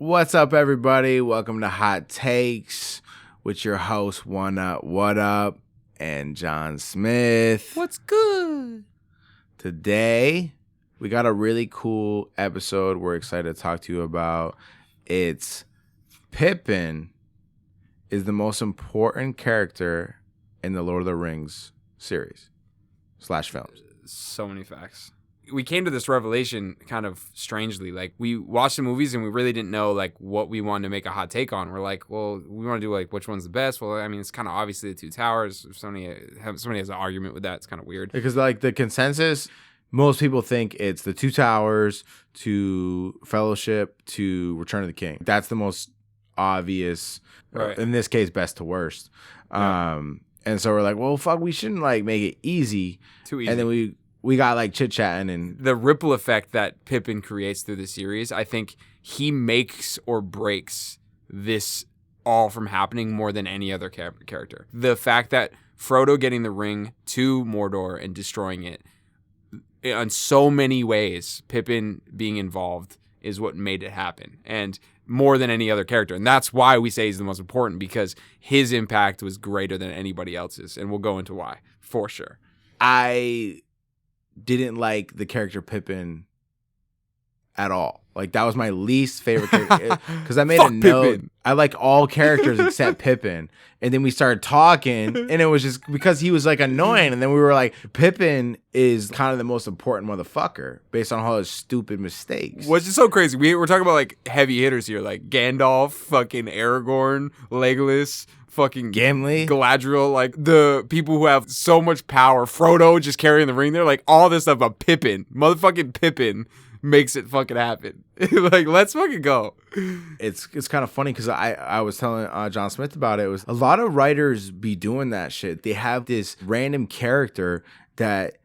What's up, everybody? Welcome to Hot Takes with your host, One Up, What Up, and John Smith. What's good? Today, we got a really cool episode we're excited to talk to you about. It's Pippin is the most important character in the Lord of the Rings series / films. So many facts. We came to this revelation kind of strangely. Like, we watched the movies and we really didn't know like what we wanted to make a hot take on. We're like, well, we want to do like which one's the best. Well, I mean, it's kind of obviously the Two Towers. If somebody has an argument with that, it's kind of weird. Because like the consensus, most people think it's the Two Towers to Fellowship to Return of the King. That's the most obvious, right. In this case, best to worst. Yeah. And so we're like, well, fuck, we shouldn't like make it easy. Too easy. And then we got like chit chatting and the ripple effect that Pippin creates through the series. I think he makes or breaks this all from happening more than any other character. The fact that Frodo getting the ring to Mordor and destroying it, in so many ways, Pippin being involved is what made it happen. And more than any other character. And that's why we say he's the most important, because his impact was greater than anybody else's. And we'll go into why, for sure. I didn't like the character Pippin at all. Like, that was my least favorite character. Because I made a note. Pippin. I like all characters except Pippin. And then we started talking, and it was just because he was like annoying. And then we were like, Pippin is kind of the most important motherfucker based on all his stupid mistakes. Which is so crazy. We're talking about like heavy hitters here, like Gandalf, fucking Aragorn, Legolas, fucking Gimli, Galadriel, like the people who have so much power. Frodo just carrying the ring there, like all this stuff about Pippin. Motherfucking Pippin makes it fucking happen. Like, let's fucking go. It's kind of funny because I was telling John Smith about it. It was a lot of writers be doing that shit. They have this random character that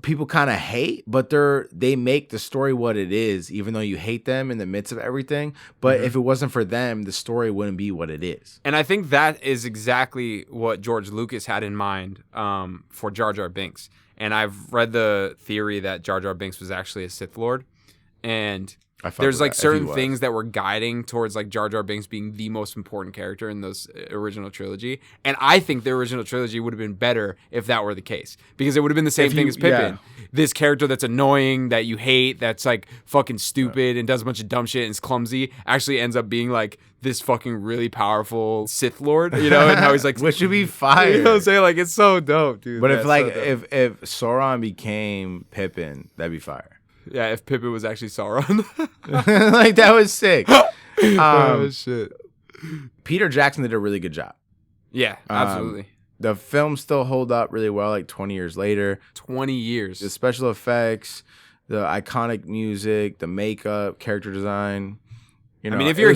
people kind of hate, but they make the story what it is, even though you hate them in the midst of everything. But if it wasn't for them, the story wouldn't be what it is. And I think that is exactly what George Lucas had in mind for Jar.R. Binks. And I've read the theory that Jar.R. Binks was actually a Sith Lord. And there's like certain things that were guiding towards like Jar.R. Binks being the most important character in those original trilogy. And I think the original trilogy would have been better if that were the case, because it would have been the same thing as Pippin. Yeah. This character that's annoying, that you hate, that's like fucking stupid and does a bunch of dumb shit and is clumsy, actually ends up being like this fucking really powerful Sith Lord, you know, and how he's like, which would be fire. You know what I'm saying? Like, it's so dope, dude. But if Sauron became Pippin, that'd be fire. Yeah, if Pippin was actually Sauron. Like, that was sick. Oh, shit. Peter Jackson did a really good job. Yeah, absolutely. The films still hold up really well, like 20 years later. 20 years. The special effects, the iconic music, the makeup, character design. You know, I mean, if you're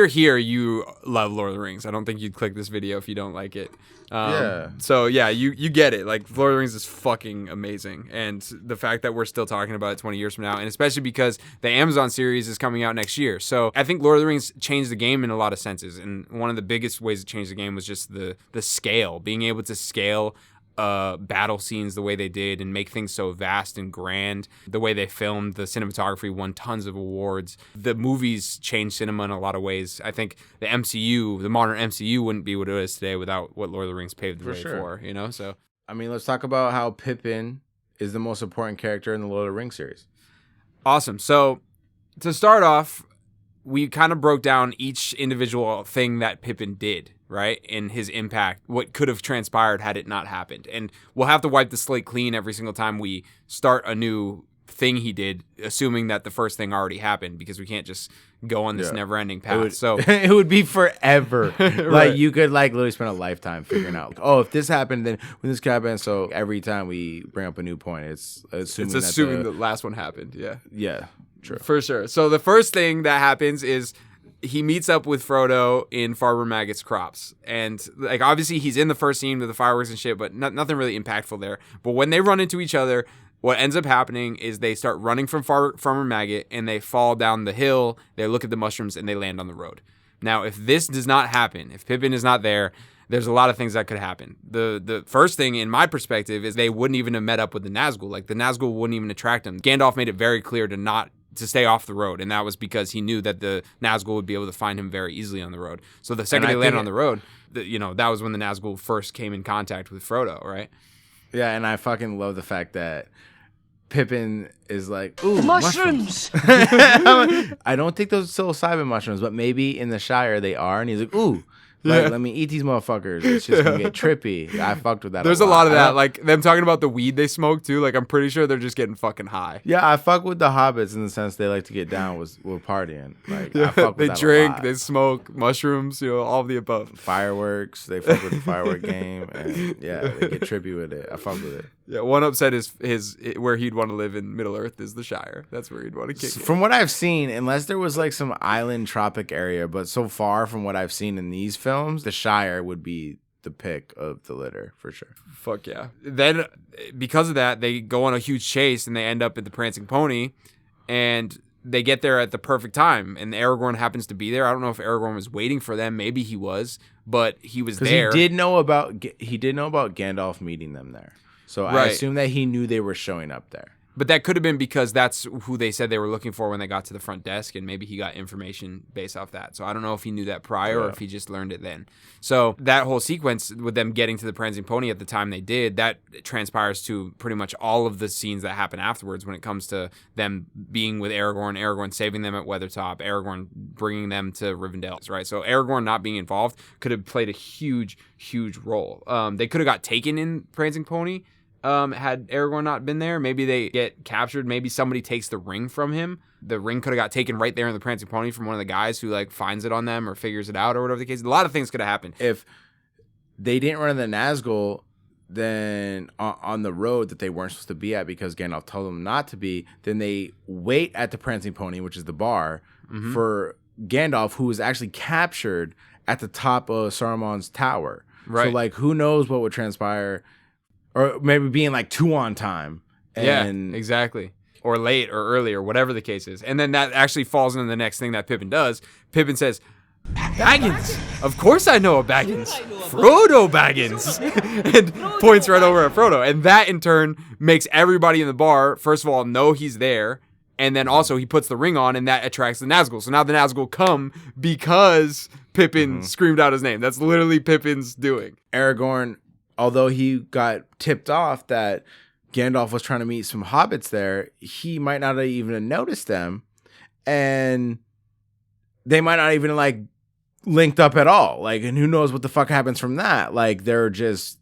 here, you love Lord of the Rings. I don't think you'd click this video if you don't like it. Yeah. So yeah, you get it. Like, Lord of the Rings is fucking amazing, and the fact that we're still talking about it 20 years from now, and especially because the Amazon series is coming out next year. So I think Lord of the Rings changed the game in a lot of senses, and one of the biggest ways it changed the game was just the scale, being able to scale battle scenes the way they did and make things so vast and grand. The way they filmed, the cinematography won tons of awards. The movies changed cinema in a lot of ways. I think the MCU, the modern MCU, wouldn't be what it is today without what Lord of the Rings paved the way for, you know? So, I mean, let's talk about how Pippin is the most important character in the Lord of the Rings series. Awesome. So, to start off, we kind of broke down each individual thing that Pippin did, right? And his impact, what could have transpired had it not happened. And we'll have to wipe the slate clean every single time we start a new thing he did, assuming that the first thing already happened, because we can't just go on this never-ending path. It would be forever. Right. Like, you could like literally spend a lifetime figuring out, like, oh, if this happened, then when this could happen. So every time we bring up a new point, it's assuming the last one happened. Yeah, true. For sure. So the first thing that happens is he meets up with Frodo in Farmer Maggot's crops. And like, obviously he's in the first scene with the fireworks and shit, but nothing really impactful there. But when they run into each other, what ends up happening is they start running from Farmer Maggot, and they fall down the hill, they look at the mushrooms, and they land on the road. Now, if this does not happen, if Pippin is not there, there's a lot of things that could happen. The first thing, in my perspective, is they wouldn't even have met up with the Nazgul. Like, the Nazgul wouldn't even attract them. Gandalf made it very clear to not to stay off the road, and that was because he knew that the Nazgul would be able to find him very easily on the road. So the second they landed on the road, that was when the Nazgul first came in contact with Frodo, right? Yeah, and I fucking love the fact that Pippin is like, ooh, mushrooms. I don't think those are psilocybin mushrooms, but maybe in the Shire they are. And he's like, ooh. Like, let me eat these motherfuckers. It's just gonna get trippy. I fucked with that. There's a lot of that. Like them talking about the weed they smoke too. Like I'm pretty sure they're just getting fucking high. Yeah, I fuck with the hobbits in the sense they like to get down with partying. Like I fuck with they that drink, a lot. they smoke mushrooms. All of the above. Fireworks. They fuck with the firework game, and yeah, they get trippy with it. I fuck with it. Yeah, one upset is where he'd want to live in Middle Earth is the Shire. That's where he'd want to kick it. From what I've seen, unless there was like some island tropic area, but so far from what I've seen in these films, the Shire would be the pick of the litter for sure. Fuck yeah. Then because of that, they go on a huge chase and they end up at the Prancing Pony, and they get there at the perfect time, and Aragorn happens to be there. I don't know if Aragorn was waiting for them. Maybe he was, but he was there. He did know about Gandalf meeting them there. So I assume that he knew they were showing up there. But that could have been because that's who they said they were looking for when they got to the front desk, and maybe he got information based off that. So I don't know if he knew that prior or if he just learned it then. So that whole sequence with them getting to the Prancing Pony at the time they did, that transpires to pretty much all of the scenes that happen afterwards when it comes to them being with Aragorn saving them at Weathertop, Aragorn bringing them to Rivendell, right? So Aragorn not being involved could have played a huge, huge role. They could have got taken in Prancing Pony. Had Aragorn not been there, maybe they get captured. Maybe somebody takes the ring from him. The ring could have got taken right there in the Prancing Pony from one of the guys who like finds it on them or figures it out or whatever the case. A lot of things could have happened. If they didn't run the Nazgul, then on the road that they weren't supposed to be at because Gandalf told them not to be, then they wait at the Prancing Pony, which is the bar, for Gandalf, who was actually captured at the top of Saruman's tower. Right. So like, who knows what would transpire. Or maybe being like 2 on time. And yeah, exactly. Or late or early or whatever the case is. And then that actually falls into the next thing that Pippin does. Pippin says, Baggins! Of course I know a Baggins. Frodo Baggins! And points right over at Frodo. And that in turn makes everybody in the bar, first of all, know he's there. And then also he puts the ring on and that attracts the Nazgul. So now the Nazgul come because Pippin screamed out his name. That's literally Pippin's doing. Aragorn, although he got tipped off that Gandalf was trying to meet some hobbits there, he might not have even noticed them. And they might not even like linked up at all. Like, and who knows what the fuck happens from that? Like, they're just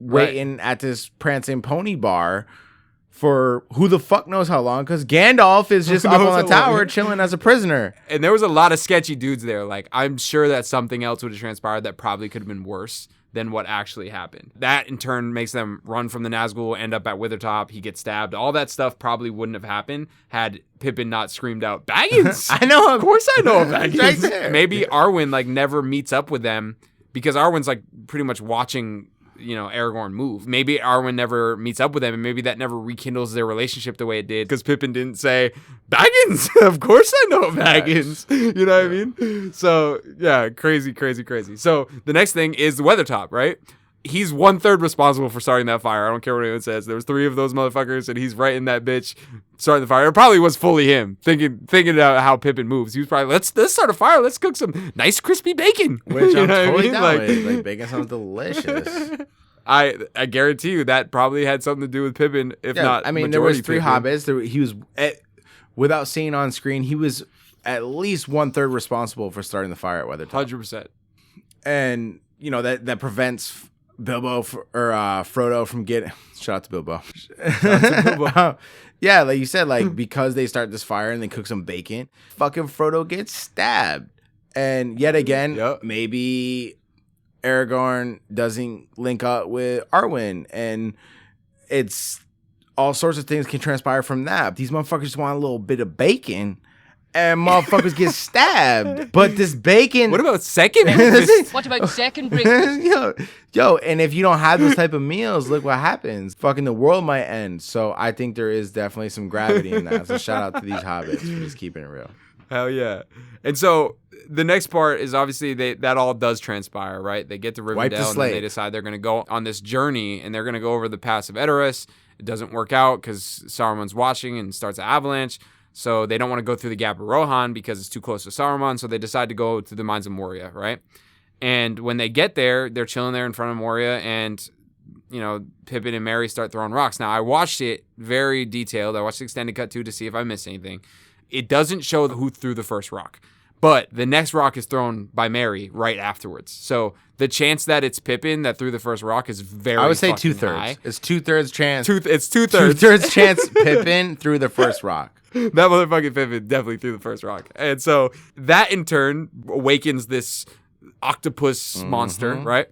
waiting at this Prancing Pony bar for who the fuck knows how long, because Gandalf is just up on the tower chilling as a prisoner. And there was a lot of sketchy dudes there. Like, I'm sure that something else would have transpired that probably could have been worse than what actually happened. That in turn makes them run from the Nazgul, end up at Withertop, he gets stabbed. All that stuff probably wouldn't have happened had Pippin not screamed out, Baggins! I know. Of course I know a Baggins. Right there. Maybe Arwen like never meets up with them because Arwen's like pretty much watching Aragorn move. Maybe Arwen never meets up with them, and maybe that never rekindles their relationship the way it did because Pippin didn't say, Baggins! Of course I know Baggins! You know what I mean? So, yeah, crazy. So, the next thing is the Weathertop, right? He's 1/3 responsible for starting that fire. I don't care what anyone says. There was 3 of those motherfuckers, and he's right in that bitch starting the fire. It probably was fully him thinking about how Pippin moves. He was probably, let's start a fire. Let's cook some nice crispy bacon. Which I'm totally down with. Like, bacon sounds delicious. I guarantee you that probably had something to do with Pippin, if not. I mean, there was 3 hobbits. He was, without seeing on screen, he was at least 1/3 responsible for starting the fire at Weathertop. 100%. And that prevents Bilbo or Frodo from getting. Shout out to Bilbo. Yeah, like you said, like because they start this fire and they cook some bacon, fucking Frodo gets stabbed, and yet again, maybe Aragorn doesn't link up with Arwen, and it's all sorts of things can transpire from that. These motherfuckers just want a little bit of bacon, and motherfuckers get stabbed. But this bacon... What about second breakfast? What about second breakfast? Yo, and if you don't have those type of meals, look what happens. Fucking the world might end. So I think there is definitely some gravity in that. So shout out to these hobbits for just keeping it real. Hell yeah. And so the next part is obviously that all does transpire, right? They get to Rivendell and then they decide they're going to go on this journey and they're going to go over the Pass of Edoras. It doesn't work out because Saruman's watching and starts an avalanche. So they don't want to go through the Gap of Rohan because it's too close to Saruman. So they decide to go to the Mines of Moria, right? And when they get there, they're chilling there in front of Moria, and Pippin and Merry start throwing rocks. Now, I watched it very detailed. I watched the extended cut too to see if I missed anything. It doesn't show who threw the first rock, but the next rock is thrown by Merry right afterwards. So the chance that it's Pippin that threw the first rock is very I would say fucking 2/3. high. It's 2/3 chance. It's 2/3. 2/3 chance Pippin threw the first rock. That motherfucking Pippin definitely threw the first rock. And so that in turn awakens this octopus monster, right?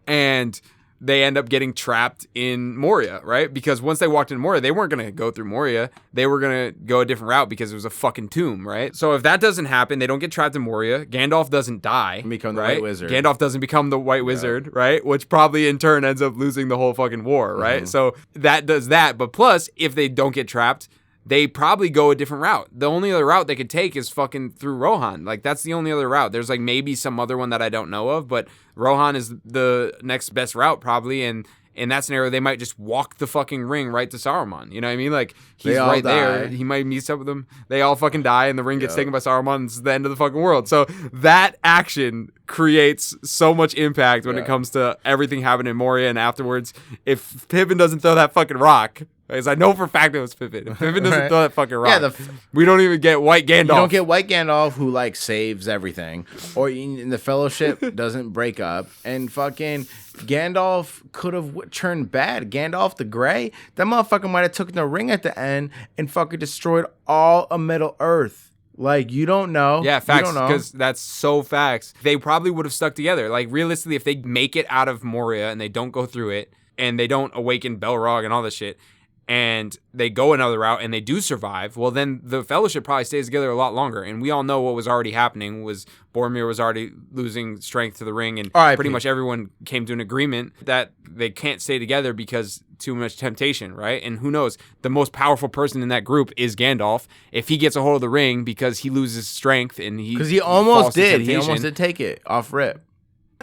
And they end up getting trapped in Moria, right? Because once they walked into Moria, they weren't going to go through Moria. They were going to go a different route because it was a fucking tomb, right? So if that doesn't happen, they don't get trapped in Moria. Gandalf doesn't die. And become the right? White Wizard. Gandalf doesn't become the White Wizard, right? Which probably in turn ends up losing the whole fucking war, right? So that does that. But plus, if they don't get trapped, they probably go a different route. The only other route they could take is fucking through Rohan. Like, that's the only other route. There's, like, maybe some other one that I don't know of, but Rohan is the next best route, probably, and in that scenario, they might just walk the fucking ring right to Saruman. You know what I mean? Like, he's right there. He might meet up with them. They all fucking die, and the ring gets taken by Saruman, and it's the end of the fucking world. So that action creates so much impact when it comes to everything happening in Moria and afterwards. If Pippin doesn't throw that fucking rock... Because I know for a fact it was Pippin. If Pippin doesn't throw that fucking rock, we don't even get White Gandalf. You don't get White Gandalf, who, like, saves everything. Or in the Fellowship doesn't break up. And fucking Gandalf could have turned bad. Gandalf the Grey, that motherfucker might have took the ring at the end and fucking destroyed all of Middle Earth. Like, you don't know. Yeah, facts, because that's so facts. They probably would have stuck together. Like, realistically, if they make it out of Moria and they don't go through it, and they don't awaken Balrog and all this shit, and they go another route and they do survive, well, then the Fellowship probably stays together a lot longer. And we all know what was already happening was Boromir was already losing strength to the ring, and pretty much everyone came to an agreement that they can't stay together because too much temptation, right? And who knows, the most powerful person in that group is Gandalf. If he gets a hold of the ring because he loses strength and because he almost did. He almost did take it off rip.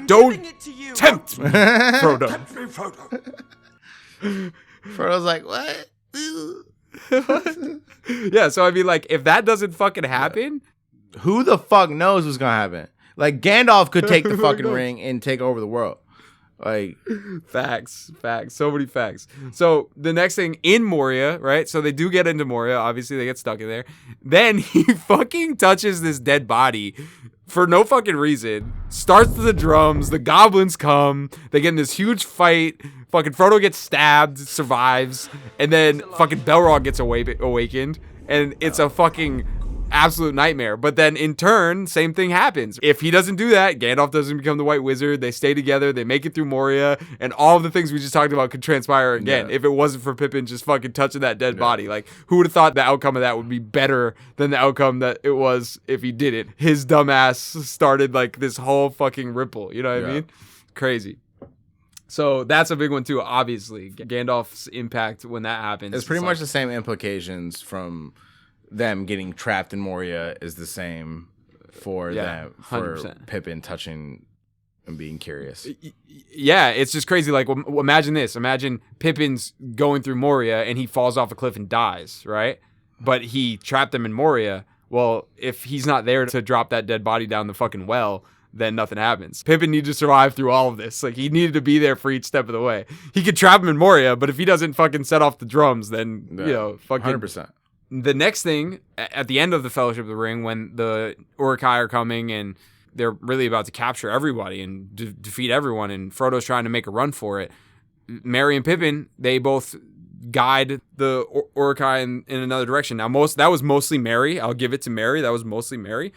Don't tempt me, Frodo. Tempt me, Frodo. Frodo's like, what? Yeah, so I mean, like, if that doesn't fucking happen, who the fuck knows what's gonna happen? Like, Gandalf could take the fucking ring and take over the world. Like, facts, so many facts. So the next thing in Moria, right? So they do get into Moria. Obviously, they get stuck in there. Then he fucking touches this dead body for no fucking reason. Starts the drums. The goblins come. They get in this huge fight. Fucking Frodo gets stabbed, survives, and then fucking Balrog gets awakened, and it's a fucking absolute nightmare. But then in turn, same thing happens. If he doesn't do that, Gandalf doesn't become the White Wizard. They stay together. They make it through Moria, and all of the things we just talked about could transpire again if it wasn't for Pippin just fucking touching that dead body. Like, who would have thought the outcome of that would be better than the outcome that it was if he did it? His dumbass started like this whole fucking ripple. You know what I mean? Crazy. So that's a big one too, obviously. Gandalf's impact when that happens. It's pretty much the same implications from them getting trapped in Moria is the same for them, for 100%. Pippin touching and being curious. Yeah, it's just crazy. Like, imagine this. Imagine Pippin's going through Moria and he falls off a cliff and dies, right? But he trapped them in Moria. Well, if he's not there to drop that dead body down the fucking well, then nothing happens. Pippin needed to survive through all of this. Like, he needed to be there for each step of the way. He could trap him in Moria, but if he doesn't fucking set off the drums, then, fucking... 100%. The next thing, at the end of the Fellowship of the Ring, when the Uruk-hai are coming and they're really about to capture everybody and defeat everyone, and Frodo's trying to make a run for it, Merry and Pippin, they both guide the Uruk-hai in another direction. Now, that was mostly Merry. I'll give it to Merry. That was mostly Merry.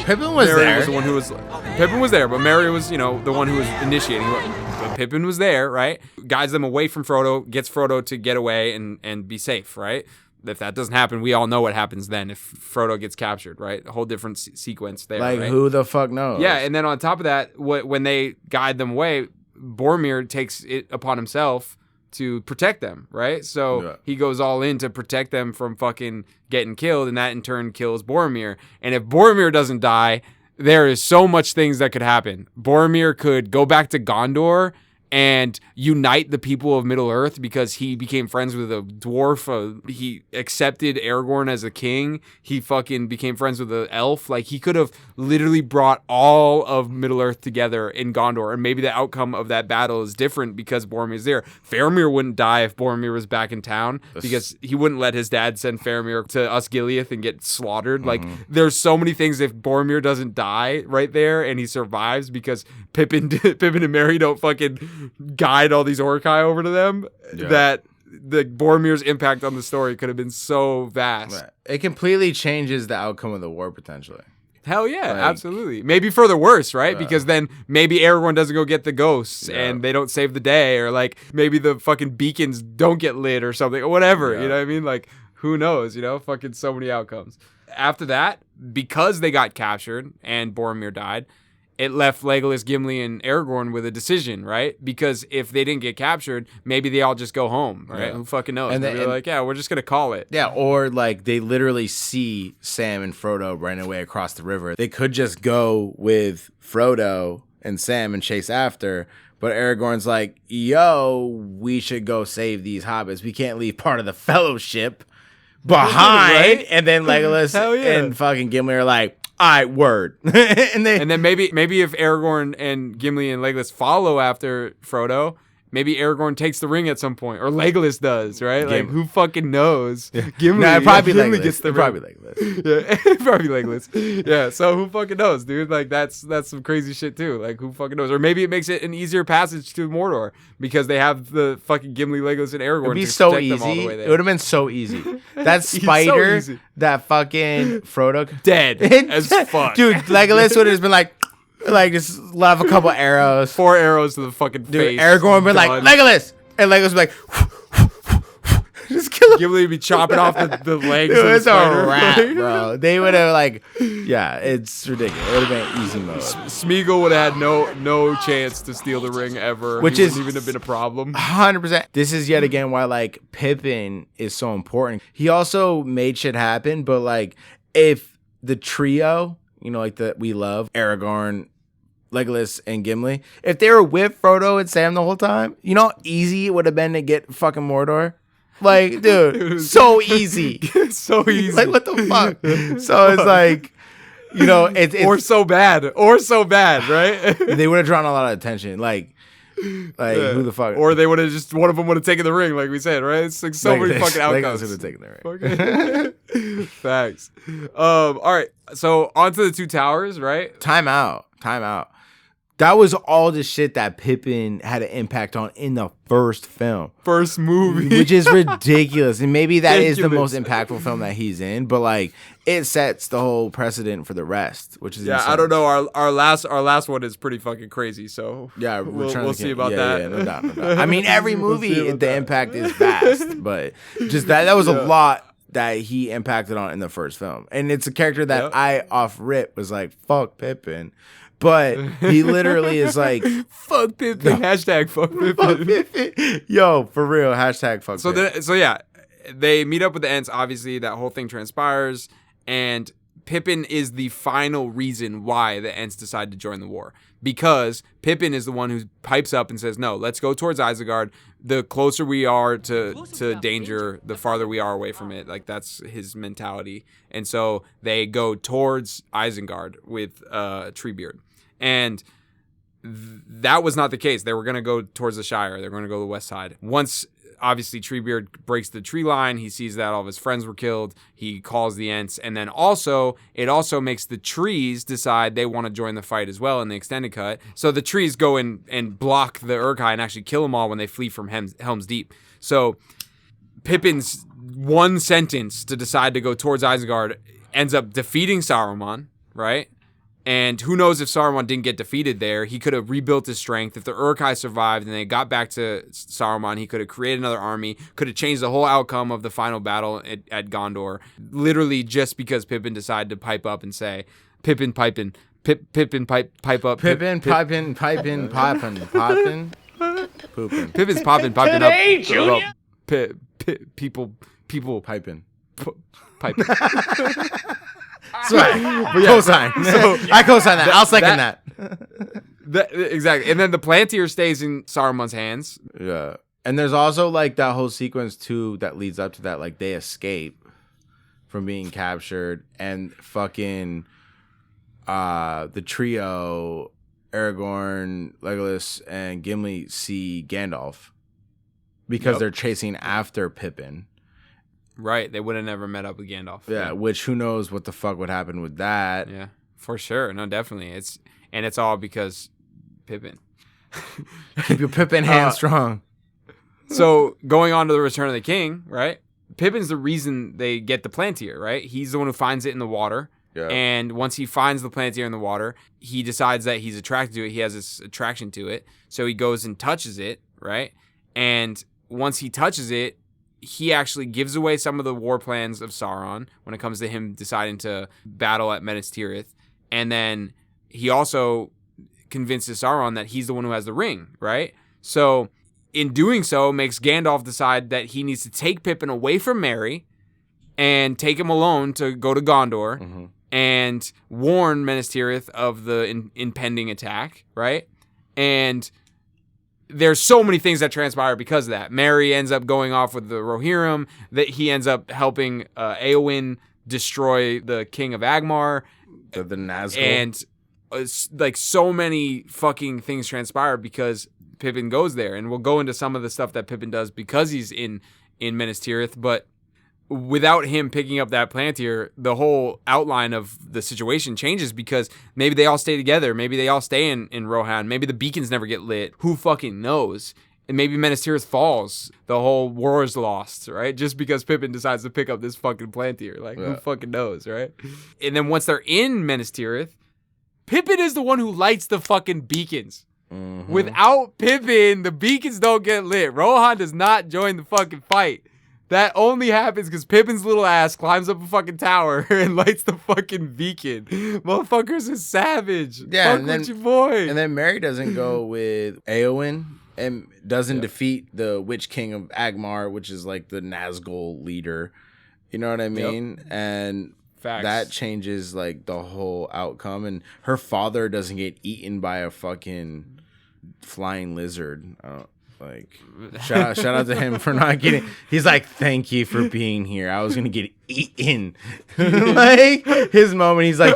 Pippin was Merry there. Was the one who was, Pippin was there, but Merry was, the one who was initiating. But Pippin was there, right? Guides them away from Frodo, gets Frodo to get away and be safe, right? If that doesn't happen, we all know what happens then if Frodo gets captured, right? A whole different sequence there, like, right? Who the fuck knows? Yeah, and then on top of that, when they guide them away, Boromir takes it upon himself to protect them, right? So he goes all in to protect them from fucking getting killed, and that in turn kills Boromir. And if Boromir doesn't die, there is so much things that could happen. Boromir could go back to Gondor and unite the people of Middle Earth because he became friends with a dwarf. He accepted Aragorn as a king. He fucking became friends with an elf. Like, he could have literally brought all of Middle Earth together in Gondor, and maybe the outcome of that battle is different because Boromir's there. Faramir wouldn't die if Boromir was back in town because he wouldn't let his dad send Faramir to Osgiliath and get slaughtered. Like, there's so many things if Boromir doesn't die right there and he survives because Pippin and Merry don't fucking guide all these Orcai over to them, that the Boromir's impact on the story could have been so vast. Right. It completely changes the outcome of the war potentially. Hell yeah, absolutely. Maybe for the worse, right? Because then maybe Aragorn doesn't go get the ghosts and they don't save the day, or like maybe the fucking beacons don't get lit or something, or whatever. You know what I mean? Like, who knows? You know, fucking so many outcomes. After that, because they got captured and Boromir died, it left Legolas, Gimli, and Aragorn with a decision, right? Because if they didn't get captured, maybe they all just go home, right? Who fucking knows? And they're like, yeah, we're just going to call it. Yeah, or like they literally see Sam and Frodo running away across the river. They could just go with Frodo and Sam and chase after, but Aragorn's like, yo, we should go save these hobbits. We can't leave part of the fellowship behind. Right? And then Legolas and fucking Gimli are like, all right, word. and then maybe if Aragorn and Gimli and Legolas follow after Frodo, maybe Aragorn takes the ring at some point, or Legolas does, right? Like, who fucking knows? Gimli, Gimli gets the ring. Probably Legolas. Yeah, probably Legolas. Yeah, so who fucking knows, dude? Like, that's some crazy shit too. Like, who fucking knows? Or maybe it makes it an easier passage to Mordor because they have the fucking Gimli, Legolas, and Aragorn. It'd be so easy. Them all the way there. It would have been so easy. That spider, that fucking Frodo, dead as fuck, dude. Legolas would have just been like just love a couple arrows. 4 arrows to the fucking face. Aragorn would be like, Legolas! And Legolas would be like, just kill him. Gimli would be chopping off the legs. Dude, it's a wrap, bro. They would have it's ridiculous. It would have been easy mode. Smeagol would have had no chance to steal the ring ever. Which wouldn't even have been a problem. 100%. This is yet again why like Pippin is so important. He also made shit happen, but like if the trio, you know, like that we love, Aragorn, Legolas, and Gimli, if they were with Frodo and Sam the whole time, you know how easy it would have been to get fucking Mordor? Like, dude, so easy. So easy. Like, what the fuck? So it's like, you know, it's or so bad, right? They would have drawn a lot of attention. Like who the fuck? Or they would have just, one of them would have taken the ring, like we said, right? It's like so many fucking outcomes. Would have taken the ring. Facts. All right. So on to the Two Towers, right? Time out. That was all the shit that Pippin had an impact on in the first movie, which is ridiculous. And maybe that is the most impactful film that he's in, but like it sets the whole precedent for the rest, which is insane. I don't know. Our last one is pretty fucking crazy. So yeah, we'll see about that. Yeah, no doubt. I mean, every movie the impact is vast, but just that was a lot that he impacted on in the first film, and it's a character that I off rip was like, fuck Pippin. But he literally is like, fuck Pippin. Hashtag fuck Pippin. Fuck Pippin. Yo, for real. Hashtag fuck Pippin. So yeah, they meet up with the Ents. Obviously, that whole thing transpires. And Pippin is the final reason why the Ents decide to join the war. Because Pippin is the one who pipes up and says, no, let's go towards Isengard. The closer we are to danger, the farther we are away from it. Like, that's his mentality. And so they go towards Isengard with Treebeard. And that was not the case. They were going to go towards the Shire. They were going to go to the west side. Once, obviously, Treebeard breaks the tree line. He sees that all of his friends were killed. He calls the Ents. And then it also makes the trees decide they want to join the fight as well in the extended cut. So the trees go in and block the Uruk-hai and actually kill them all when they flee from Helm's Deep. So Pippin's one sentence to decide to go towards Isengard ends up defeating Saruman, right? And who knows if Saruman didn't get defeated there. He could have rebuilt his strength. If the Uruk-hai survived and they got back to Saruman, he could have created another army, could have changed the whole outcome of the final battle at Gondor. Literally just because Pippin decided to pipe up and say, Pippin piping, Pippin pipe up. Pippin piping, popping. Pooping. Pippin's popping up. Hey, Junior! People piping. Piping. Right. Cosign. I cosign that. I'll second that. Exactly. And then the Plantier stays in Saruman's hands. Yeah. And there's also like that whole sequence too that leads up to that. Like they escape from being captured, and fucking the trio, Aragorn, Legolas, and Gimli see Gandalf because they're chasing after Pippin. Right. They would have never met up with Gandalf. Yeah, which who knows what the fuck would happen with that. Yeah, for sure. No, definitely. It's all because Pippin. Keep your Pippin hand strong. So going on to the Return of the King, right? Pippin's the reason they get the Plantier, right? He's the one who finds it in the water. Yeah. And once he finds the Plantier in the water, he decides that he's attracted to it. He has this attraction to it. So he goes and touches it, right? And once he touches it, he actually gives away some of the war plans of Sauron when it comes to him deciding to battle at Minas Tirith. And then he also convinces Sauron that he's the one who has the ring, right? So in doing so, makes Gandalf decide that he needs to take Pippin away from Merry and take him alone to go to Gondor and warn Minas Tirith of the impending attack, right? And there's so many things that transpire because of that. Merry ends up going off with the Rohirrim, that he ends up helping Éowyn destroy the King of Angmar. The Nazgul. And like so many fucking things transpire because Pippin goes there, and we'll go into some of the stuff that Pippin does because he's in Minas Tirith, but without him picking up that Plantier, the whole outline of the situation changes because maybe they all stay together, maybe they all stay in Rohan, maybe the beacons never get lit, who fucking knows? And maybe Minas Tirith falls, the whole war is lost, right? Just because Pippin decides to pick up this fucking Plantier, like who fucking knows, right? And then once they're in Minas Tirith, Pippin is the one who lights the fucking beacons. Without Pippin, the beacons don't get lit. Rohan does not join the fucking fight. That only happens because Pippin's little ass climbs up a fucking tower and lights the fucking beacon. Motherfuckers is savage. Yeah, fuck with your boy. And then Merry doesn't go with Éowyn and doesn't defeat the Witch King of Angmar, which is like the Nazgul leader. You know what I mean? And Facts. That changes like the whole outcome. And her father doesn't get eaten by a fucking flying lizard. Like shout out to him for not getting. He's like, thank you for being here. I was gonna get eaten. Like his moment, he's like,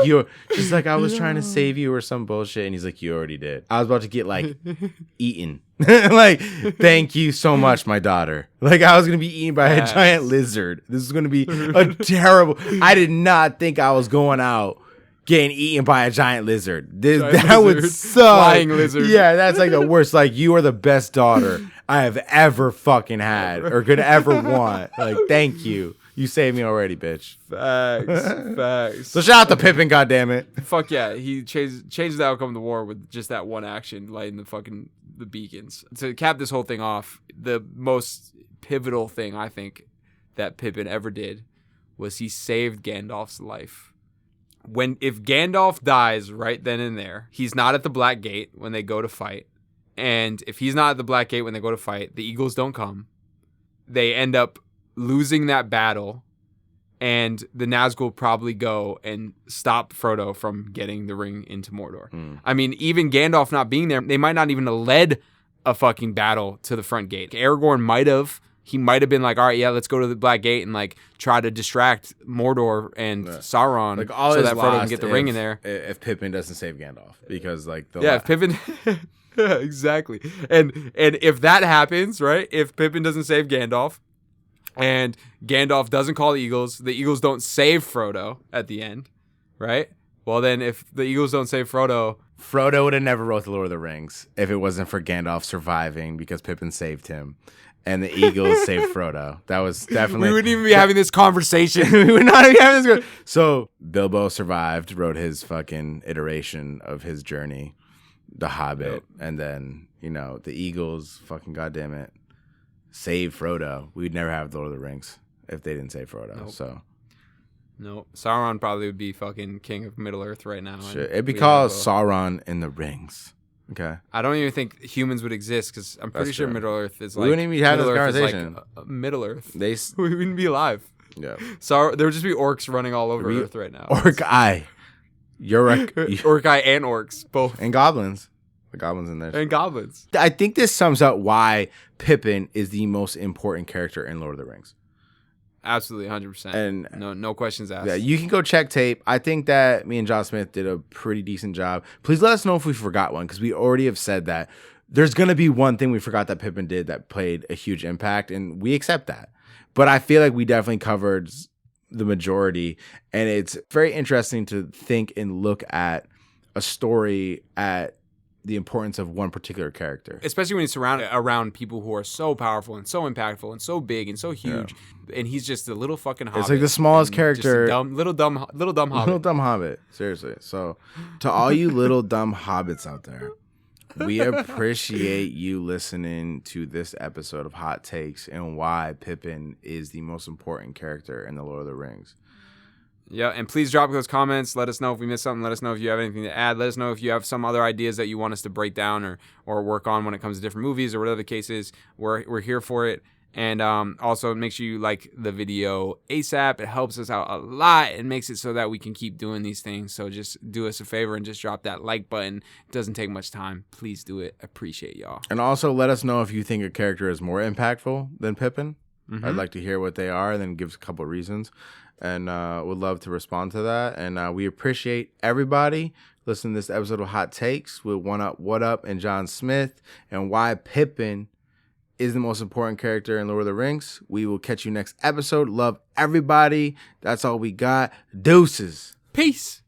she's like, I was trying to save you or some bullshit, and he's like, you already did. I was about to get like eaten. Like, thank you so much, my daughter. Like I was gonna be eaten by a giant lizard. This is gonna be a terrible. I did not think I was going out getting eaten by a giant lizard. That would suck. Flying lizard. Yeah, that's like the worst. Like, you are the best daughter I have ever fucking had or could ever want. Like, thank you. You saved me already, bitch. Facts. So shout out to Pippin, goddammit. Fuck yeah. He changed the outcome of the war with just that one action, lighting the beacons. To cap this whole thing off, the most pivotal thing I think that Pippin ever did was he saved Gandalf's life. If Gandalf dies right then and there, he's not at the Black Gate when they go to fight. And if he's not at the Black Gate when they go to fight, the Eagles don't come. They end up losing that battle, and the Nazgul probably go and stop Frodo from getting the ring into Mordor. I mean, even Gandalf not being there, they might not even have led a fucking battle to the front gate. Aragorn might have. He might have been like, all right, yeah, let's go to the Black Gate and like try to distract Mordor and Sauron, like, all so that Frodo can get the ring in there. If Pippin doesn't save Gandalf, because like if Pippin, exactly, and if that happens, right? If Pippin doesn't save Gandalf, and Gandalf doesn't call the Eagles don't save Frodo at the end, right? Well, then if the Eagles don't save Frodo would have never wrote the Lord of the Rings if it wasn't for Gandalf surviving because Pippin saved him. And the Eagles saved Frodo. That was definitely... We wouldn't even be having this conversation. We would not be having this... So, Bilbo survived, wrote his fucking iteration of his journey, The Hobbit, and then, the Eagles, fucking goddammit, saved Frodo. We'd never have the Lord of the Rings if they didn't save Frodo, so... No, Sauron probably would be fucking king of Middle-earth right now. It'd be called Sauron in the Rings. Okay. I don't even think humans would exist because I'm pretty sure Middle-earth is like... We wouldn't even have this conversation. Like Middle-earth. We wouldn't be alive. Yeah. So there would just be orcs running all over Earth right now. Orc-eye. Orc-eye and orcs, both. And goblins. The goblins in there. And goblins. I think this sums up why Pippin is the most important character in Lord of the Rings. Absolutely, 100%. And no questions asked. Yeah, you can go check tape. I think that me and John Smith did a pretty decent job. Please let us know if we forgot one, because we already have said that there's going to be one thing we forgot that Pippin did that played a huge impact, and we accept that. But I feel like we definitely covered the majority, and it's very interesting to think and look at a story at the importance of one particular character. Especially when he's surrounded around people who are so powerful and so impactful and so big and so huge. Yeah. And he's just a little fucking hobbit. It's like the smallest character. Little dumb hobbit. Little dumb hobbit. Seriously. So to all you little dumb hobbits out there, we appreciate you listening to this episode of Hot Takes and why Pippin is the most important character in the Lord of the Rings. Yeah, and please drop those comments. Let us know if we missed something. Let us know if you have anything to add. Let us know if you have some other ideas that you want us to break down or work on when it comes to different movies or whatever the case is. We're here for it. And also make sure you like the video ASAP. It helps us out a lot and makes it so that we can keep doing these things. So just do us a favor and just drop that like button. It doesn't take much time. Please do it. Appreciate y'all. And also let us know if you think a character is more impactful than Pippin. Mm-hmm. I'd like to hear what they are and then give us a couple of reasons. And would love to respond to that. And we appreciate everybody listening to this episode of Hot Takes with One Up, What Up, and John Smith, and why Pippin is the most important character in Lord of the Rings. We will catch you next episode. Love everybody. That's all we got. Deuces. Peace.